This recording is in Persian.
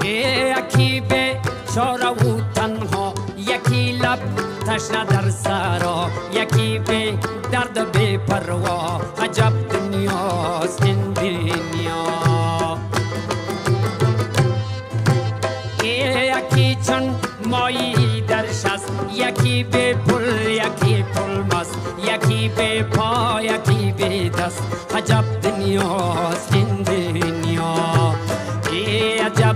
یکی به چاره و تنها، یکی لب تشنه در سرا، یکی به درد بی پروا. عجب دنیاست این دنیا. یکی چون مایی در شست، یکی به پل، یکی پل مست، یکی به پا، یکی به دست. عجب دنیاست این دنیا. عجب